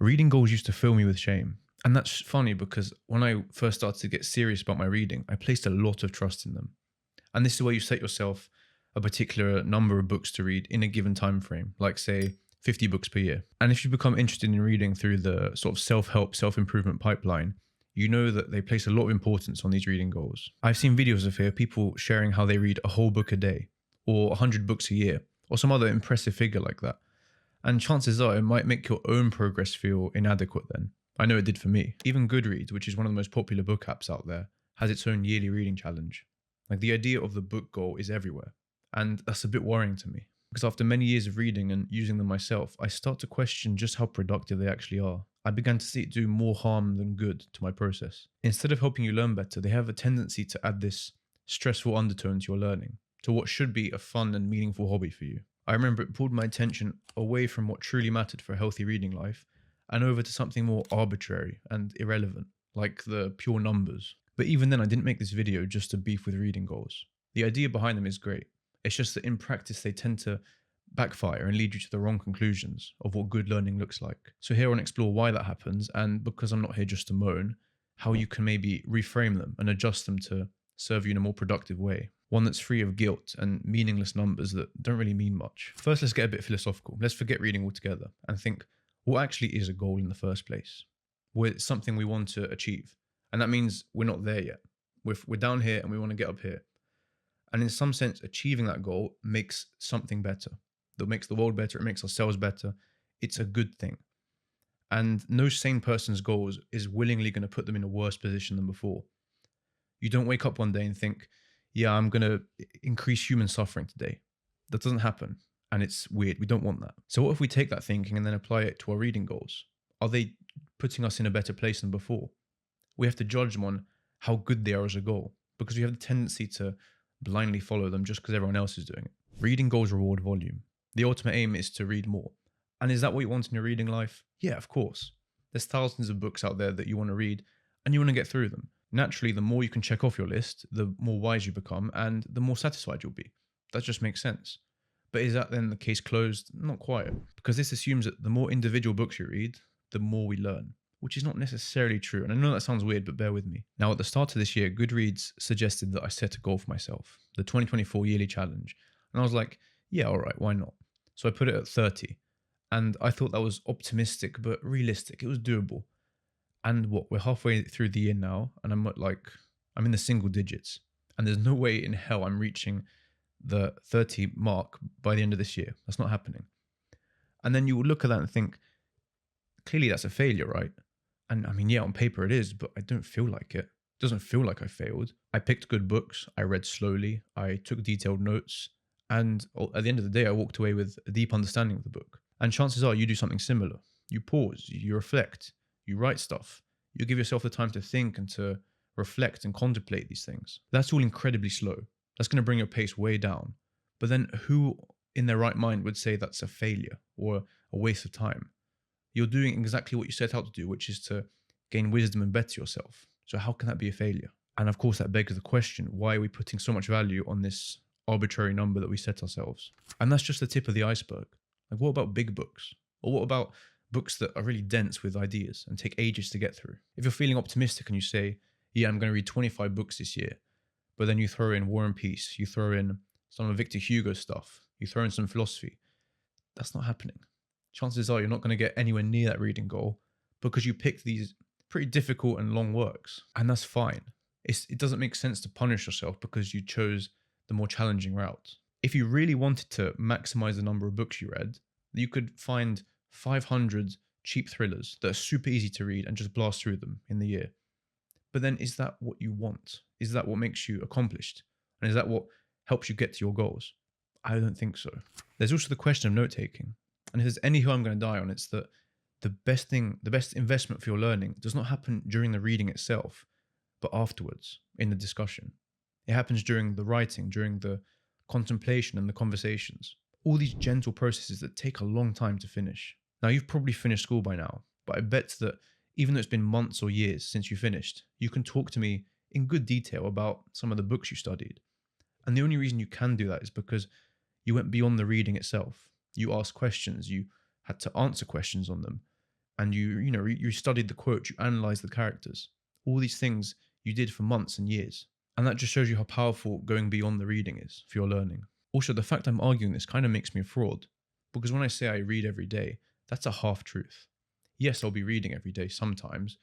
Reading goals used to fill me with shame. And that's funny because when I first started to get serious about my reading, I placed a lot of trust in them. And this is where you set yourself a particular number of books to read in a given time frame, like say 50 books per year. And if you become interested in reading through the sort of self-help, self-improvement pipeline, you know that they place a lot of importance on these reading goals. I've seen videos of here, people sharing how they read a whole book a day, or 100 books a year, or some other impressive figure like that. And chances are it might make your own progress feel inadequate then. I know it did for me. Even Goodreads, which is one of the most popular book apps out there, has its own yearly reading challenge. Like the idea of the book goal is everywhere. And that's a bit worrying to me. Because after many years of reading and using them myself, I start to question just how productive they actually are. I began to see it do more harm than good to my process. Instead of helping you learn better, they have a tendency to add this stressful undertone to your learning, to what should be a fun and meaningful hobby for you. I remember it pulled my attention away from what truly mattered for a healthy reading life and over to something more arbitrary and irrelevant, like the pure numbers. But even then, I didn't make this video just to beef with reading goals. The idea behind them is great. It's just that in practice, they tend to backfire and lead you to the wrong conclusions of what good learning looks like. So here I want to explore why that happens, and because I'm not here just to moan, how you can maybe reframe them and adjust them to serve you in a more productive way. One that's free of guilt and meaningless numbers that don't really mean much. First, let's get a bit philosophical. Let's forget reading altogether and think, what actually is a goal in the first place? Well, it's something we want to achieve. And that means we're not there yet. We're down here and we want to get up here. And in some sense, achieving that goal makes something better. That makes the world better. It makes ourselves better. It's a good thing. And no sane person's goals is willingly going to put them in a worse position than before. You don't wake up one day and think, yeah, I'm going to increase human suffering today. That doesn't happen. And it's weird. We don't want that. So what if we take that thinking and then apply it to our reading goals? Are they putting us in a better place than before? We have to judge them on how good they are as a goal, because we have the tendency to blindly follow them just because everyone else is doing it. Reading goals reward volume. The ultimate aim is to read more. And is that what you want in your reading life? Yeah, of course. There's thousands of books out there that you want to read and you want to get through them. Naturally, the more you can check off your list, the more wise you become and the more satisfied you'll be. That just makes sense. But is that then the case closed? Not quite. Because this assumes that the more individual books you read, the more we learn, which is not necessarily true. And I know that sounds weird, but bear with me. Now, at the start of this year, Goodreads suggested that I set a goal for myself, the 2024 yearly challenge. And I was like, yeah, all right, why not? So I put it at 30. And I thought that was optimistic, but realistic. It was doable. And what, we're halfway through the year now, and I'm in the single digits. And there's no way in hell I'm reaching the 30 mark by the end of this year. That's not happening. And then you will look at that and think, clearly that's a failure, right? And I mean, yeah, on paper it is, but I don't feel like it. It doesn't feel like I failed. I picked good books. I read slowly. I took detailed notes. And at the end of the day, I walked away with a deep understanding of the book. And chances are you do something similar. You pause, you reflect, you write stuff. You give yourself the time to think and to reflect and contemplate these things. That's all incredibly slow. That's going to bring your pace way down. But then who in their right mind would say that's a failure or a waste of time? You're doing exactly what you set out to do, which is to gain wisdom and better yourself. So how can that be a failure? And of course, that begs the question, why are we putting so much value on this arbitrary number that we set ourselves? And that's just the tip of the iceberg. Like, what about big books? Or what about books that are really dense with ideas and take ages to get through? If you're feeling optimistic and you say, yeah, I'm going to read 25 books this year, but then you throw in War and Peace, you throw in some of Victor Hugo's stuff, you throw in some philosophy, that's not happening. Chances are you're not going to get anywhere near that reading goal because you picked these pretty difficult and long works. And that's fine. It doesn't make sense to punish yourself because you chose the more challenging route. If you really wanted to maximize the number of books you read, you could find 500 cheap thrillers that are super easy to read and just blast through them in the year. But then is that what you want? Is that what makes you accomplished? And is that what helps you get to your goals? I don't think so. There's also the question of note-taking. And if there's any hill I'm going to die on, it's that the best investment for your learning does not happen during the reading itself, but afterwards in the discussion. It happens during the writing, during the contemplation and the conversations. All these gentle processes that take a long time to finish. Now, you've probably finished school by now, but I bet that even though it's been months or years since you finished, you can talk to me in good detail about some of the books you studied. And the only reason you can do that is because you went beyond the reading itself. You asked questions, you had to answer questions on them. and you studied the quotes, you analyzed the characters. All these things you did for months and years. And that just shows you how powerful going beyond the reading is for your learning. Also, the fact I'm arguing this kind of makes me a fraud, because when I say I read every day, that's a half truth. Yes, I'll be reading every day sometimes,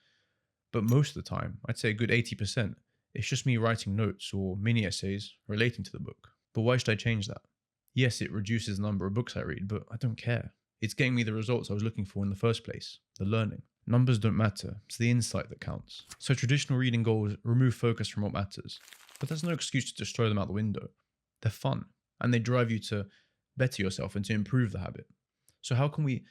but most of the time, I'd say a good 80%, it's just me writing notes or mini essays relating to the book. But why should I change that? Yes, it reduces the number of books I read, but I don't care. It's getting me the results I was looking for in the first place, the learning. Numbers don't matter, it's the insight that counts. So traditional reading goals remove focus from what matters, but there's no excuse to just throw them out the window. They're fun, and they drive you to better yourself and to improve the habit. So how can we,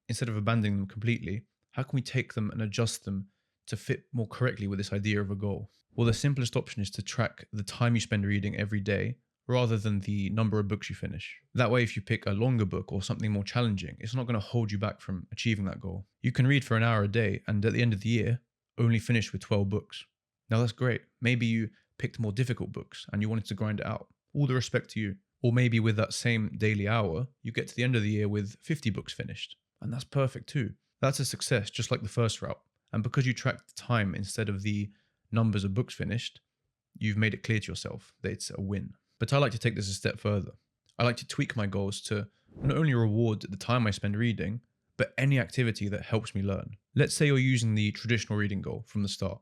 instead of abandoning them completely, how can we take them and adjust them to fit more correctly with this idea of a goal? Well, the simplest option is to track the time you spend reading every day rather than the number of books you finish. That way, if you pick a longer book or something more challenging, it's not going to hold you back from achieving that goal. You can read for an hour a day and at the end of the year, only finish with 12 books. Now that's great. Maybe you picked more difficult books and you wanted to grind it out. All the respect to you. Or maybe with that same daily hour, you get to the end of the year with 50 books finished. And that's perfect too. That's a success, just like the first route. And because you track the time instead of the numbers of books finished, you've made it clear to yourself that it's a win. But I like to take this a step further. I like to tweak my goals to not only reward the time I spend reading, but any activity that helps me learn. Let's say you're using the traditional reading goal from the start.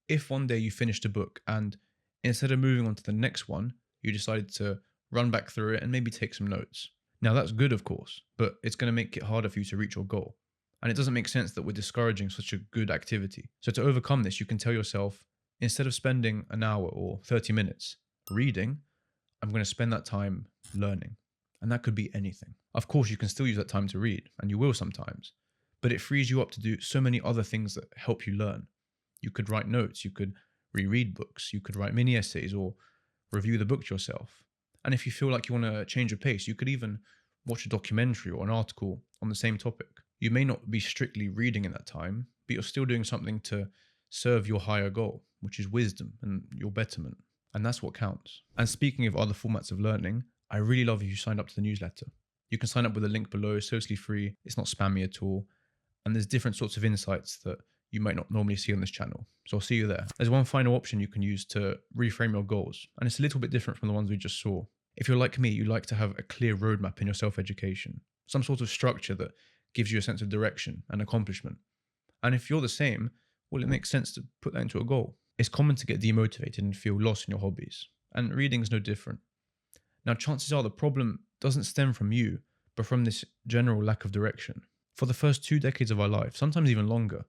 If one day you finished a book and instead of moving on to the next one, you decided to run back through it and maybe take some notes. Now that's good, of course, but it's going to make it harder for you to reach your goal. And it doesn't make sense that we're discouraging such a good activity. So to overcome this, you can tell yourself, instead of spending an hour or 30 minutes reading, I'm going to spend that time learning. And that could be anything. Of course, you can still use that time to read, and you will sometimes, but it frees you up to do so many other things that help you learn. You could write notes, you could reread books, you could write mini essays or review the book yourself. And if you feel like you want to change your pace, you could even watch a documentary or an article on the same topic. You may not be strictly reading in that time, but you're still doing something to serve your higher goal, which is wisdom and your betterment. And that's what counts. And speaking of other formats of learning, I really love if you signed up to the newsletter. You can sign up with a link below, it's totally free, it's not spammy at all. And there's different sorts of insights that you might not normally see on this channel. So I'll see you there. There's one final option you can use to reframe your goals, and it's a little bit different from the ones we just saw. If you're like me, you like to have a clear roadmap in your self-education, some sort of structure that gives you a sense of direction and accomplishment. And if you're the same, well, it makes sense to put that into a goal. It's common to get demotivated and feel lost in your hobbies, and reading is no different. Now, chances are the problem doesn't stem from you, but from this general lack of direction. For the first 2 decades of our life, sometimes even longer,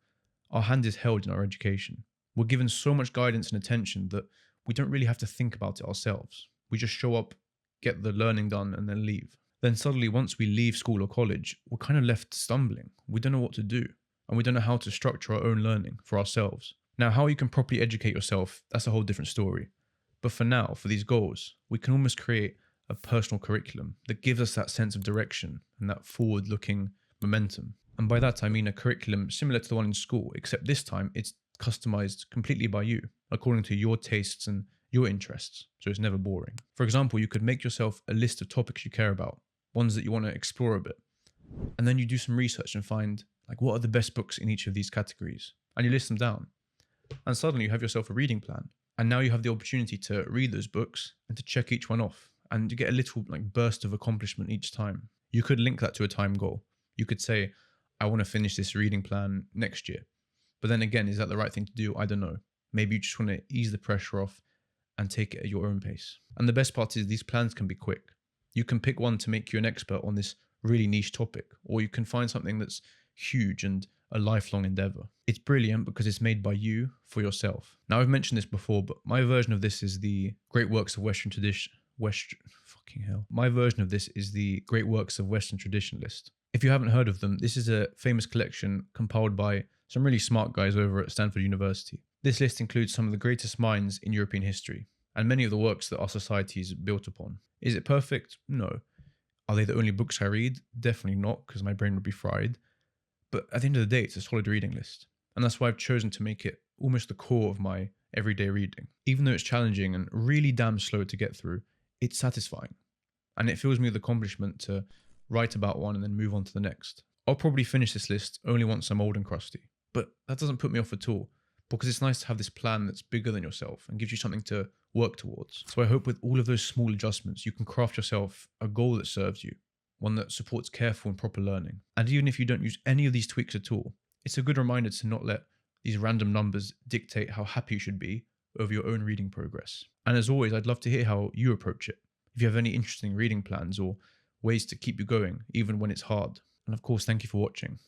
our hand is held in our education. We're given so much guidance and attention that we don't really have to think about it ourselves. We just show up, get the learning done, and then leave. Then suddenly, once we leave school or college, we're kind of left stumbling. We don't know what to do, and we don't know how to structure our own learning for ourselves. Now, how you can properly educate yourself, that's a whole different story. But for now, for these goals, we can almost create a personal curriculum that gives us that sense of direction and that forward-looking momentum. And by that, I mean a curriculum similar to the one in school, except this time it's customized completely by you, according to your tastes and your interests, so it's never boring. For example, you could make yourself a list of topics you care about, ones that you want to explore a bit, and then you do some research and find, like, what are the best books in each of these categories, and you list them down. And suddenly you have yourself a reading plan, and now you have the opportunity to read those books and to check each one off, and you get a little burst of accomplishment each time. You could link that to a time goal. You could say, I want to finish this reading plan next year. But then again, is that the right thing to do? I don't know. Maybe you just want to ease the pressure off and take it at your own pace. And the best part is these plans can be quick. You can pick one to make you an expert on this really niche topic, or you can find something that's huge and a lifelong endeavor. It's brilliant because it's made by you for yourself. Now, I've mentioned this before, but my version of this is the Great Works of Western Tradition. My version of this is the Great Works of Western Tradition list. If you haven't heard of them, this is a famous collection compiled by some really smart guys over at Stanford University. This list includes some of the greatest minds in European history, and many of the works that our society is built upon. Is it perfect? No. Are they the only books I read? Definitely not, because my brain would be fried. But at the end of the day, it's a solid reading list. And that's why I've chosen to make it almost the core of my everyday reading. Even though it's challenging and really damn slow to get through, it's satisfying. And it fills me with accomplishment to write about one and then move on to the next. I'll probably finish this list only once I'm old and crusty. But that doesn't put me off at all, because it's nice to have this plan that's bigger than yourself and gives you something to work towards. So I hope with all of those small adjustments, you can craft yourself a goal that serves you, one that supports careful and proper learning. And even if you don't use any of these tweaks at all, it's a good reminder to not let these random numbers dictate how happy you should be over your own reading progress. And as always, I'd love to hear how you approach it. If you have any interesting reading plans or ways to keep you going, even when it's hard. And of course, thank you for watching.